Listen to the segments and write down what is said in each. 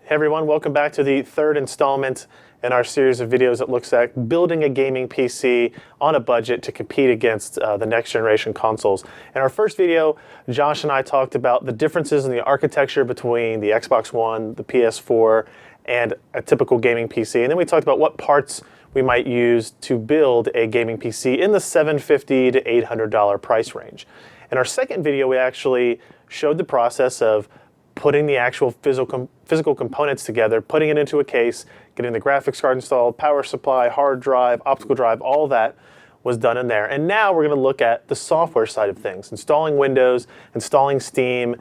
Hey everyone, welcome back to the third installment in our series of videos that looks at building a gaming PC on a budget to compete against the next generation consoles. In our first video, Josh and I talked about the differences in the architecture between the Xbox One, the PS4, and a typical gaming PC. And then we talked about what parts we might use to build a gaming PC in the $750 to $800 price range. In our second video, we actually showed the process of putting the actual physical components together, putting it into a case, getting the graphics card installed, power supply, hard drive, optical drive, all that was done in there. And now we're going to look at the software side of things, installing Windows, installing Steam,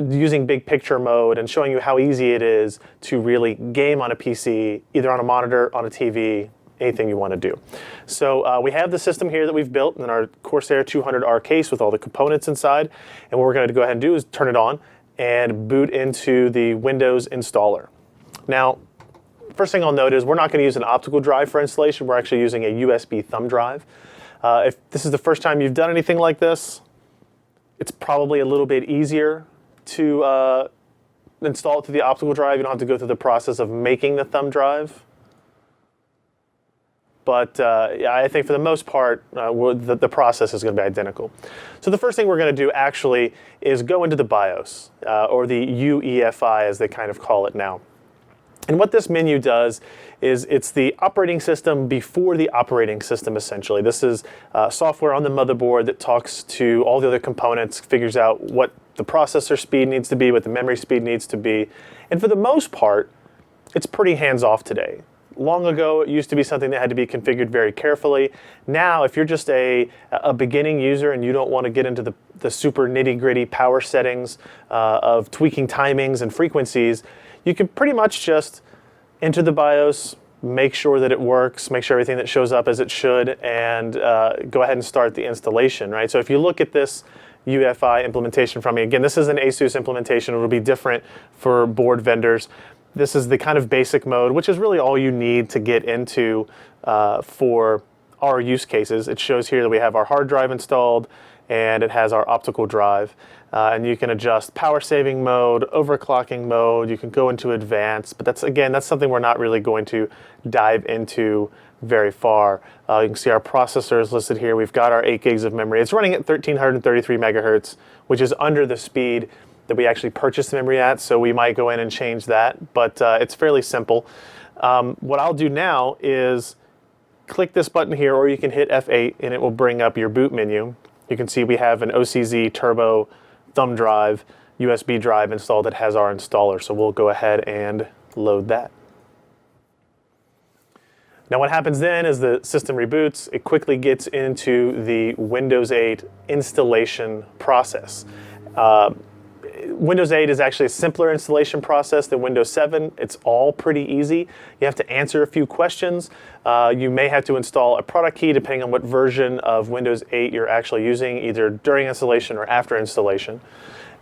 using big picture mode, and showing you how easy it is to really game on a PC, either on a monitor, on a TV, anything you want to do. So we have the system here that we've built in our Corsair 200R case with all the components inside. And what we're going to go ahead and do is turn it on and boot into the Windows installer. Now, first thing I'll note is we're not going to use an optical drive for installation. We're actually using a USB thumb drive. If this is the first time you've done anything like this, it's probably a little bit easier to install it to the optical drive. You don't have to go through the process of making the thumb drive. But yeah, I think for the most part, the process is going to be identical. So the first thing we're going to do actually is go into the BIOS, or the UEFI as they kind of call it now. And what this menu does is it's the operating system before the operating system, essentially. This is software on the motherboard that talks to all the other components, figures out what the processor speed needs to be, what the memory speed needs to be. And for the most part, it's pretty hands-off today. Long ago, it used to be something that had to be configured very carefully. Now, if you're just a beginning user and you don't want to get into the super nitty-gritty power settings of tweaking timings and frequencies, you can pretty much just enter the BIOS, make sure that it works, make sure everything that shows up as it should, and go ahead and start the installation, right? So if you look at this UEFI implementation from me, again, this is an ASUS implementation. It'll be different for board vendors. This is the kind of basic mode, which is really all you need to get into for our use cases. It shows here that we have our hard drive installed, and it has our optical drive. And you can adjust power saving mode, overclocking mode. You can go into advanced, but that's something we're not really going to dive into very far. You can see our processor is listed here. We've got our 8 gigs of memory. It's running at 1333 megahertz, which is under the speed that we actually purchased the memory at, so we might go in and change that, but it's fairly simple. What I'll do now is click this button here, or you can hit F8 and it will bring up your boot menu. You can see we have an OCZ Turbo thumb drive, USB drive installed that has our installer, so we'll go ahead and load that. Now what happens then is the system reboots. It quickly gets into the Windows 8 installation process. Windows 8 is actually a simpler installation process than Windows 7. It's all pretty easy. You have to answer a few questions. You may have to install a product key depending on what version of Windows 8 you're actually using, either during installation or after installation.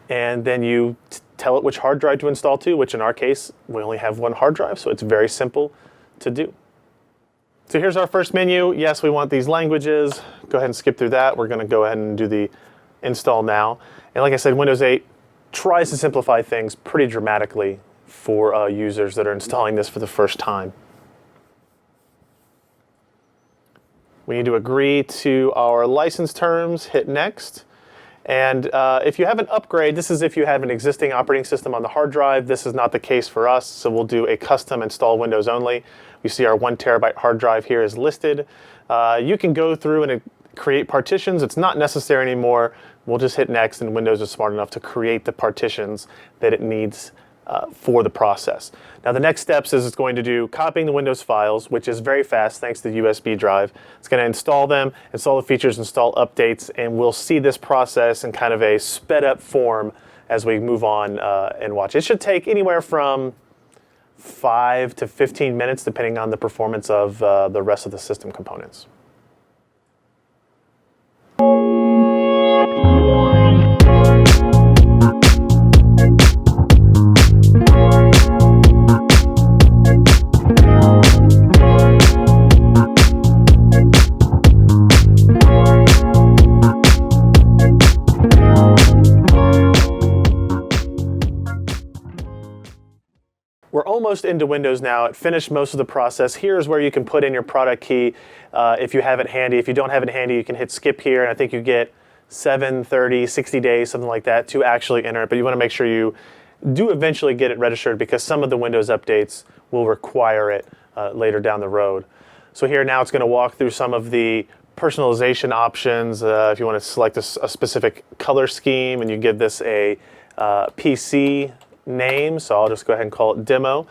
And then you tell it which hard drive to install to, which in our case, we only have one hard drive, so it's very simple to do. So here's our first menu. Yes, we want these languages. Go ahead and skip through that. We're going to go ahead and do the install now. And like I said, Windows 8 tries to simplify things pretty dramatically for users that are installing this for the first time. We need to agree to our license terms, hit next. And if you have an upgrade, this is if you have an existing operating system on the hard drive. This is not the case for us, so we'll do a custom install Windows only. You see our 1 terabyte hard drive here is listed. You can go through and create partitions. It's not necessary anymore. We'll just hit next, and Windows is smart enough to create the partitions that it needs for the process. Now the next steps is it's going to do copying the Windows files, which is very fast thanks to the USB drive. It's going to install them, install the features, install updates, and we'll see this process in kind of a sped up form as we move on and watch. It should take anywhere from 5 to 15 minutes depending on the performance of the rest of the system components. almost into Windows now. It finished most of the process. Here's where you can put in your product key if you have it handy. If you don't have it handy, you can hit skip here, and I think you get 7, 30, 60 days, something like that, to actually enter it. But you want to make sure you do eventually get it registered, because some of the Windows updates will require it later down the road. So here now it's going to walk through some of the personalization options. If you want to select a specific color scheme, and you give this a PC name, so I'll just go ahead and call it demo.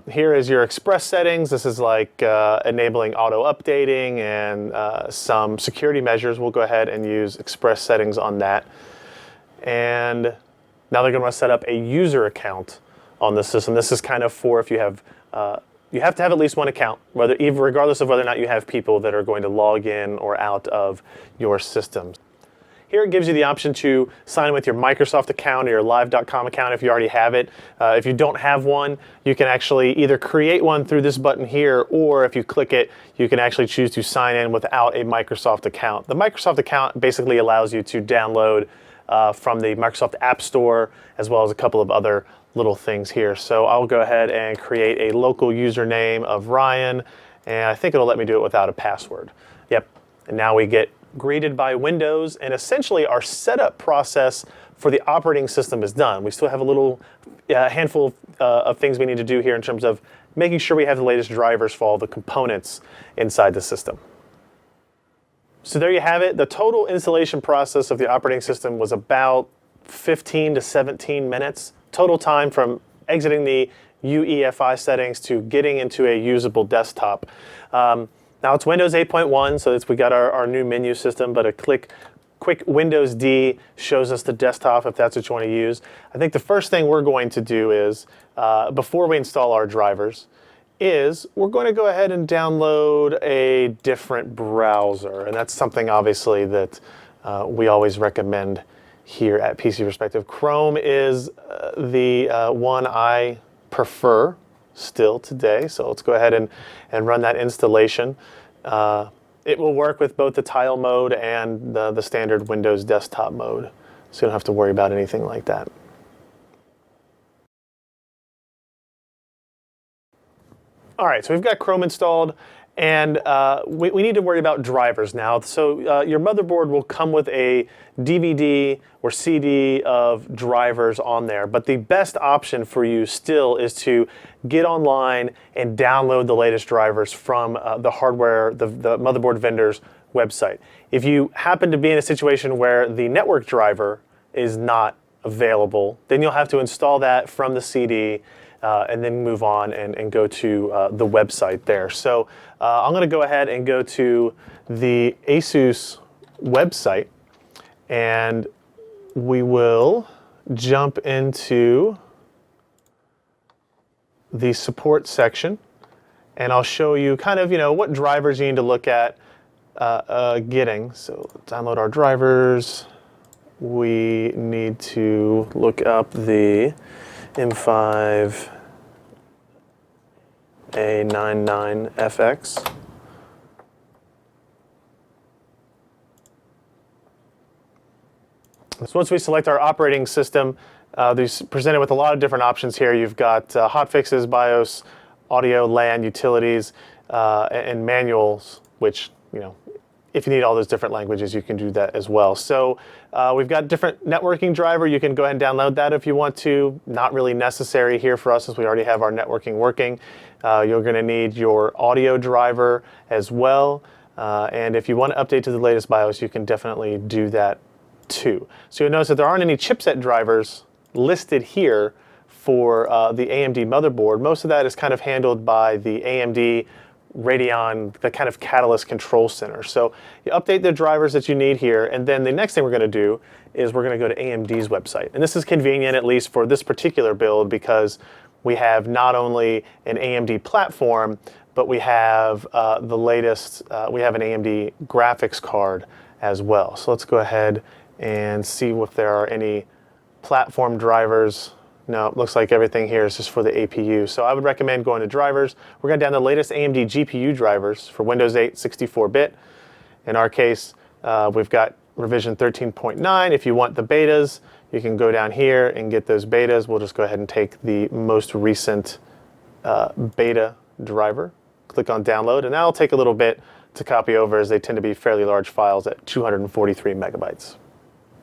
Here is your express settings. This is like enabling auto updating and some security measures. We'll go ahead and use express settings on that. And now they're going to set up a user account on the system. This is kind of for if you have to have at least one account, regardless of whether or not you have people that are going to log in or out of your systems. Here it gives you the option to sign in with your Microsoft account or your live.com account if you already have it. If you don't have one, you can actually either create one through this button here, or if you click it, you can actually choose to sign in without a Microsoft account. The Microsoft account basically allows you to download from the Microsoft App Store, as well as a couple of other little things here. So I'll go ahead and create a local username of Ryan, and I think it'll let me do it without a password. Yep, and now we get greeted by Windows, and essentially our setup process for the operating system is done. We still have a little handful of things we need to do here in terms of making sure we have the latest drivers for all the components inside the system. So there you have it. The total installation process of the operating system was about 15 to 17 minutes. Total time from exiting the UEFI settings to getting into a usable desktop. Now it's Windows 8.1, so we got our new menu system, but a quick Windows D shows us the desktop if that's what you want to use. I think the first thing we're going to do is, before we install our drivers, is we're going to go ahead and download a different browser. And that's something obviously that we always recommend here at PC Perspective. Chrome is the one I prefer still today. So let's go ahead and run that installation. It will work with both the tile mode and the standard Windows desktop mode. So you don't have to worry about anything like that. All right, so we've got Chrome installed, and we need to worry about drivers now. So your motherboard will come with a DVD or CD of drivers on there, but the best option for you still is to get online and download the latest drivers from the hardware, the motherboard vendor's website. If you happen to be in a situation where the network driver is not available, then you'll have to install that from the CD and then move on and go to the website there. So I'm going to go ahead and go to the ASUS website, and we will jump into the support section, and I'll show you kind of, what drivers you need to look at getting. So download our drivers. We need to look up the M5 A99 FX. So once we select our operating system, these presented with a lot of different options here. You've got hotfixes, BIOS, audio, LAN, utilities, and manuals, which, if you need all those different languages, you can do that as well. So we've got different networking driver. You can go ahead and download that if you want to. Not really necessary here for us, since we already have our networking working. You're going to need your audio driver as well. And if you want to update to the latest BIOS, you can definitely do that too. So you'll notice that there aren't any chipset drivers listed here for the AMD motherboard. Most of that is kind of handled by the AMD Radeon, the kind of Catalyst Control Center. So you update the drivers that you need here, and then the next thing we're going to do is we're going to go to AMD's website. And this is convenient, at least for this particular build, because we have not only an AMD platform, but we have the latest, we have an AMD graphics card as well. So let's go ahead and see if there are any platform drivers. No, it looks like everything here is just for the APU. So I would recommend going to drivers. We're going to download the latest AMD GPU drivers for Windows 8 64-bit. In our case, we've got revision 13.9. If you want the betas, you can go down here and get those betas. We'll just go ahead and take the most recent beta driver. Click on download, and that'll take a little bit to copy over as they tend to be fairly large files at 243 megabytes.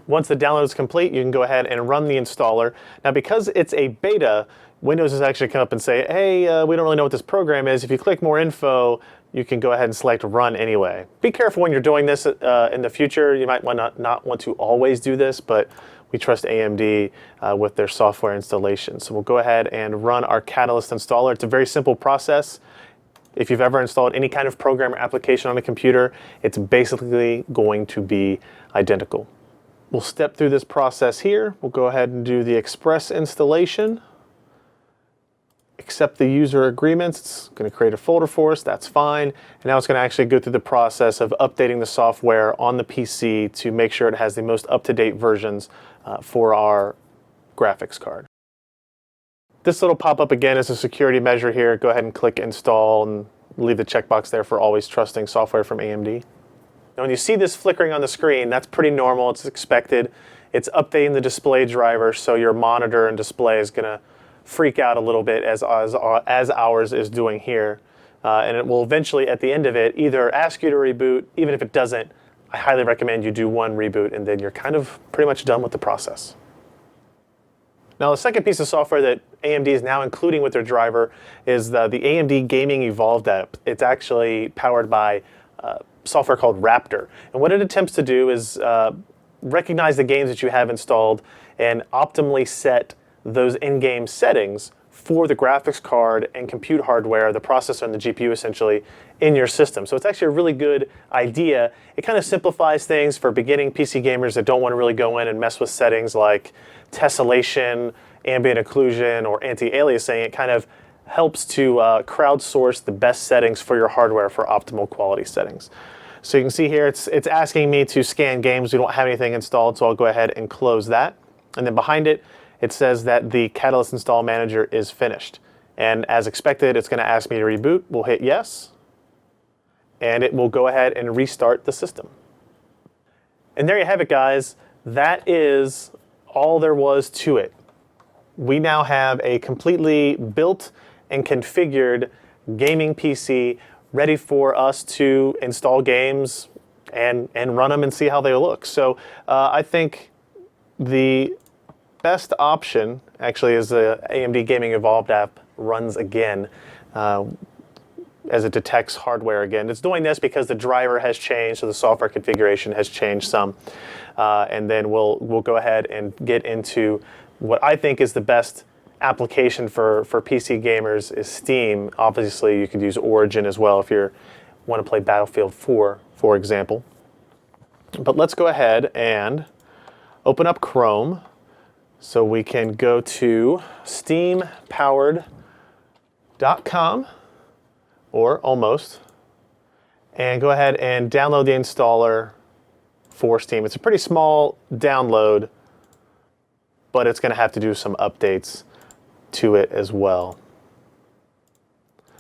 Once the download is complete, you can go ahead and run the installer. Now, because it's a beta, Windows has actually come up and say, hey, we don't really know what this program is. If you click more info, you can go ahead and select run anyway. Be careful when you're doing this in the future. You might not want to always do this, but we trust AMD with their software installation. So we'll go ahead and run our Catalyst installer. It's a very simple process. If you've ever installed any kind of program or application on a computer, it's basically going to be identical. We'll step through this process here. We'll go ahead and do the Express installation. Accept the user agreements. It's going to create a folder for us. That's fine. And now it's going to actually go through the process of updating the software on the PC to make sure it has the most up-to-date versions for our graphics card. This little pop-up again is a security measure here. Go ahead and click install and leave the checkbox there for always trusting software from AMD. Now when you see this flickering on the screen, that's pretty normal. It's expected. It's updating the display driver, so your monitor and display is going to freak out a little bit as ours is doing here. And it will eventually, at the end of it, either ask you to reboot. Even if it doesn't, I highly recommend you do one reboot, and then you're kind of pretty much done with the process. Now, the second piece of software that AMD is now including with their driver is the AMD Gaming Evolved app. It's actually powered by software called Raptor. And what it attempts to do is recognize the games that you have installed and optimally set those in-game settings for the graphics card and compute hardware, the processor and the GPU essentially, in your system. So it's actually a really good idea. It kind of simplifies things for beginning PC gamers that don't want to really go in and mess with settings like tessellation, ambient occlusion, or anti-aliasing. It kind of helps to crowdsource the best settings for your hardware for optimal quality settings. So you can see here it's asking me to scan games. We don't have anything installed, so I'll go ahead and close that. And then behind it, it says that the Catalyst Install Manager is finished. And as expected, it's going to ask me to reboot. We'll hit yes, and it will go ahead and restart the system. And there you have it, guys. That is all there was to it. We now have a completely built and configured gaming PC ready for us to install games and run them and see how they look. So I think the best option actually is the AMD Gaming Evolved app runs again as it detects hardware again. It's doing this because the driver has changed, so the software configuration has changed some. And then we'll go ahead and get into what I think is the best application for PC gamers is Steam. Obviously, you could use Origin as well if you want to play Battlefield 4, for example. But let's go ahead and open up Chrome. So we can go to steampowered.com, or almost, and go ahead and download the installer for Steam. It's a pretty small download, but it's going to have to do some updates to it as well.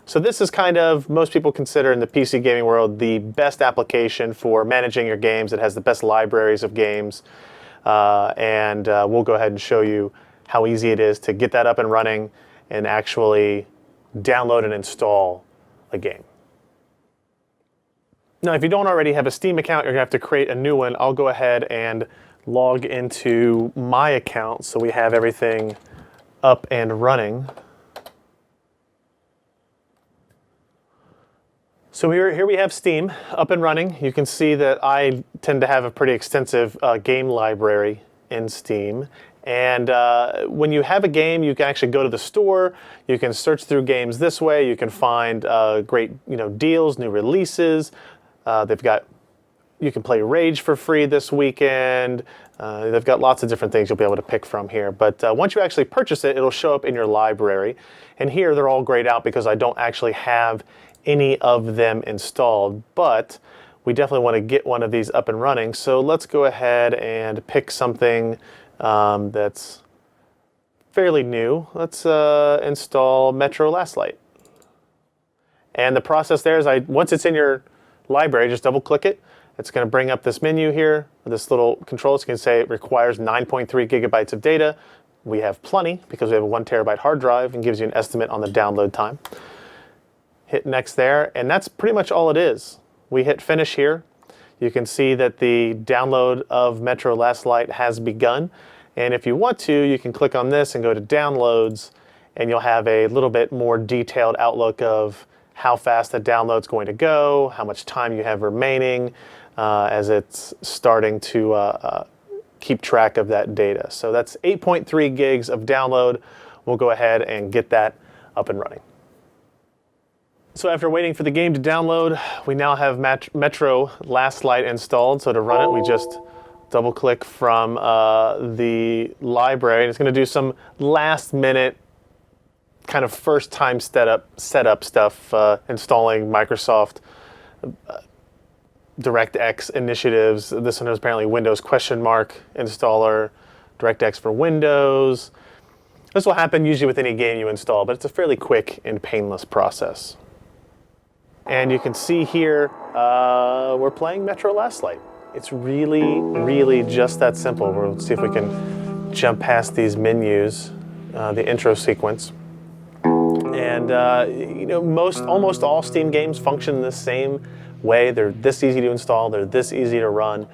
So this is kind of, most people consider in the PC gaming world, the best application for managing your games. It has the best libraries of games. And we'll go ahead and show you how easy it is to get that up and running and actually download and install a game. Now, if you don't already have a Steam account, you're going to have to create a new one. I'll go ahead and log into my account so we have everything up and running. So here we have Steam up and running. You can see that I tend to have a pretty extensive game library in Steam. And when you have a game, you can actually go to the store. You can search through games this way. You can find great deals, new releases. You can play Rage for free this weekend. They've got lots of different things you'll be able to pick from here. But once you actually purchase it, it'll show up in your library. And here they're all grayed out because I don't actually have any of them installed, but we definitely want to get one of these up and running. So let's go ahead and pick something that's fairly new. Let's install Metro Last Light. And the process there is once it's in your library, just double click it. It's going to bring up this menu here, this little control. It's going to say it requires 9.3 gigabytes of data. we have plenty because we have a 1 terabyte hard drive and gives you an estimate on the download time. Hit next there, and that's pretty much all it is. We hit finish here. You can see that the download of Metro Last Light has begun. And if you want to, you can click on this and go to downloads, and you'll have a little bit more detailed outlook of how fast the download's going to go, how much time you have remaining as it's starting to keep track of that data. So that's 8.3 gigs of download. We'll go ahead and get that up and running. So after waiting for the game to download, we now have Metro Last Light installed. So to run it, we just double click from the library, and it's going to do some last minute kind of first time setup stuff, installing Microsoft DirectX initiatives. This one is apparently Windows ? installer, DirectX for Windows. This will happen usually with any game you install, but it's a fairly quick and painless process. And you can see here, we're playing Metro Last Light. It's really, really just that simple. We'll see if we can jump past these menus, the intro sequence. And you know, almost all Steam games function the same way. They're this easy to install. They're this easy to run.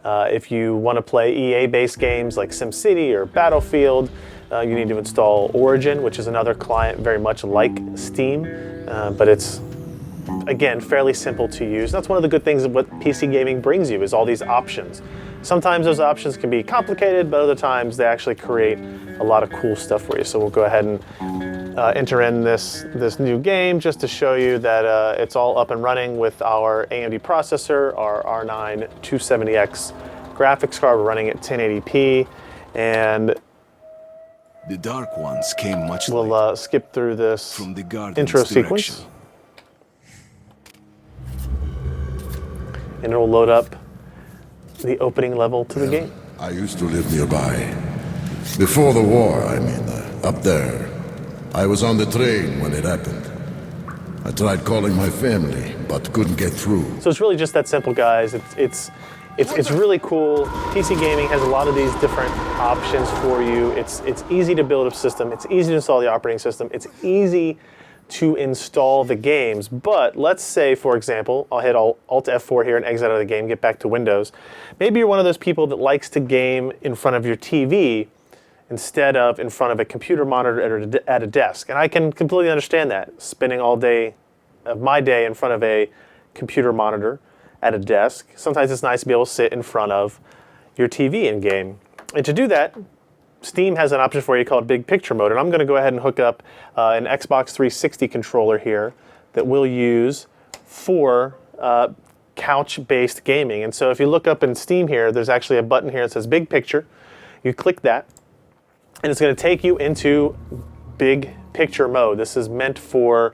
If you want to play EA-based games like SimCity or Battlefield, you need to install Origin, which is another client very much like Steam, but it's, again, fairly simple to use. That's one of the good things of what PC gaming brings you, is all these options. Sometimes those options can be complicated, but other times they actually create a lot of cool stuff for you. So we'll go ahead and enter in this new game just to show you that it's all up and running with our AMD processor, our R9 270X graphics card. We're running at 1080p, and the Dark Ones came much we'll skip through this from the intro sequence. And it'll load up the opening level to the game. I used to live nearby. Before the war, I mean, up there. I was on the train when it happened. I tried calling my family, but couldn't get through. So it's really just that simple, guys. It's really cool. PC gaming has a lot of these different options for you. It's easy to build a system. It's easy to install the operating system. It's easy to install the games. But let's say, for example, I'll hit Alt F4 here and exit out of the game, get back to Windows. Maybe you're one of those people that likes to game in front of your TV instead of in front of a computer monitor at a desk. And I can completely understand that, spending all day of my day in front of a computer monitor at a desk. Sometimes it's nice to be able to sit in front of your TV and game. And to do that, Steam has an option for you called Big Picture Mode, and I'm going to go ahead and hook up an Xbox 360 controller here that we'll use for couch-based gaming. And so if you look up in Steam here, there's actually a button here that says Big Picture. You click that, and it's going to take you into Big Picture Mode. This is meant for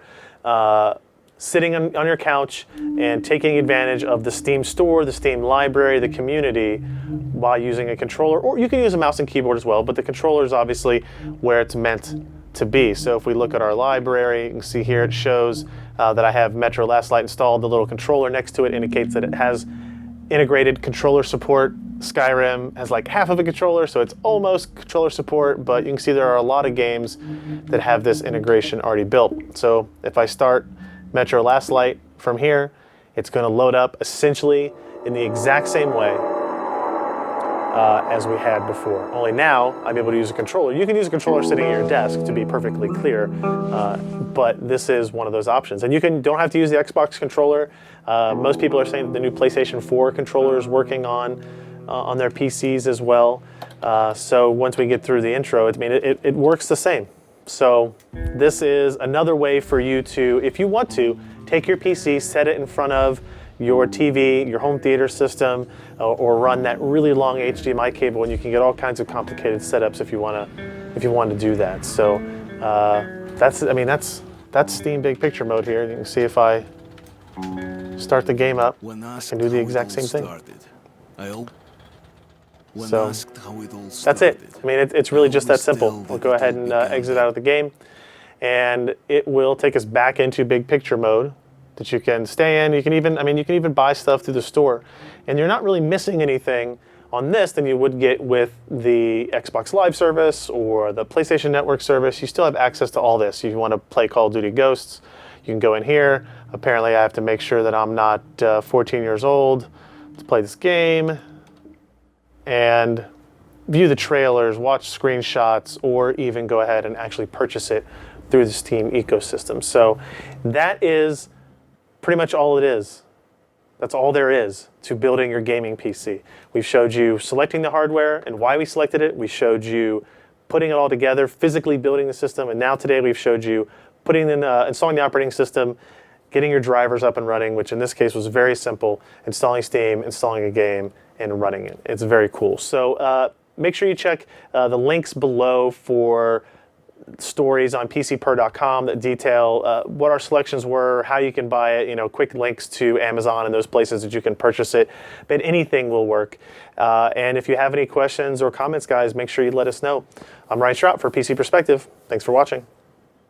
sitting on your couch and taking advantage of the Steam store, the Steam library, the community, while using a controller. Or you can use a mouse and keyboard as well, but the controller is obviously where it's meant to be. So if we look at our library, you can see here it shows that I have Metro Last Light installed. The little controller next to it indicates that it has integrated controller support. Skyrim has like half of a controller, so it's almost controller support, but you can see there are a lot of games that have this integration already built. So if I start Metro Last Light from here, it's going to load up essentially in the exact same way as we had before. Only now I'm able to use a controller. You can use a controller sitting at your desk, to be perfectly clear, but this is one of those options. And you don't have to use the Xbox controller. Most people are saying that the new PlayStation 4 controller is working on their PCs as well. So once we get through the intro, it works the same. So this is another way for you to, if you want to, take your PC, set it in front of your TV, your home theater system, or run that really long HDMI cable, and you can get all kinds of complicated setups if you want to do that. So that's Steam Big Picture Mode here. You can see if I start the game up, I can do the exact same thing. So that's it. It's really just that simple. We'll go ahead and exit out of the game, and it will take us back into Big Picture Mode that you can stay in. You can even buy stuff through the store, and you're not really missing anything on this than you would get with the Xbox Live service or the PlayStation Network service. You still have access to all this. If you want to play Call of Duty Ghosts, you can go in here. Apparently I have to make sure that I'm not 14 years old to play this game, and view the trailers, watch screenshots, or even go ahead and actually purchase it through the Steam ecosystem. So that is pretty much all it is. That's all there is to building your gaming PC. We've showed you selecting the hardware and why we selected it. We showed you putting it all together, physically building the system, and now today we've showed you putting in, installing the operating system, getting your drivers up and running, which in this case was very simple, installing Steam, installing a game, and running it. It's very cool. So make sure you check the links below for stories on PCPer.com that detail what our selections were, how you can buy it, quick links to Amazon and those places that you can purchase it. But anything will work. And if you have any questions or comments, guys, make sure you let us know. I'm Ryan Schraub for PC Perspective. Thanks for watching.